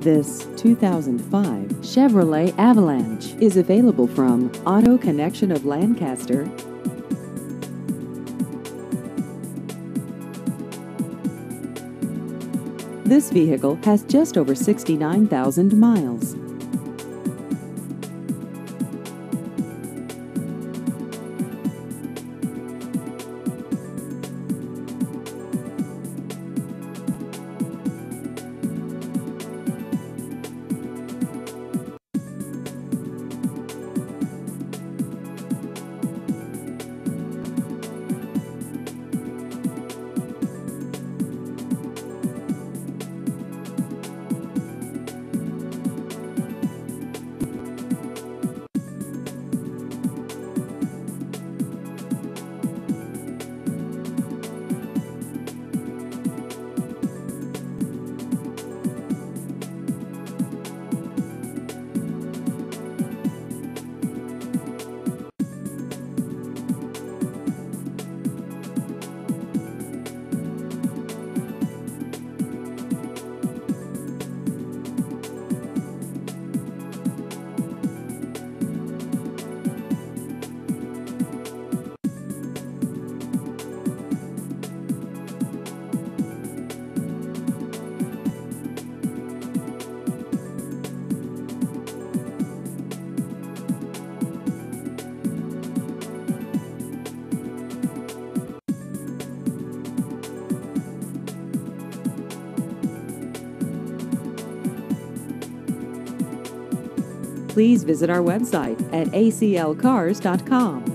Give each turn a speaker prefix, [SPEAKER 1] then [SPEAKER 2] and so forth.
[SPEAKER 1] This 2005 Chevrolet Avalanche is available from Auto Connection of Lancaster. This vehicle has just over 69,000 miles. Please visit our website at aclcars.com.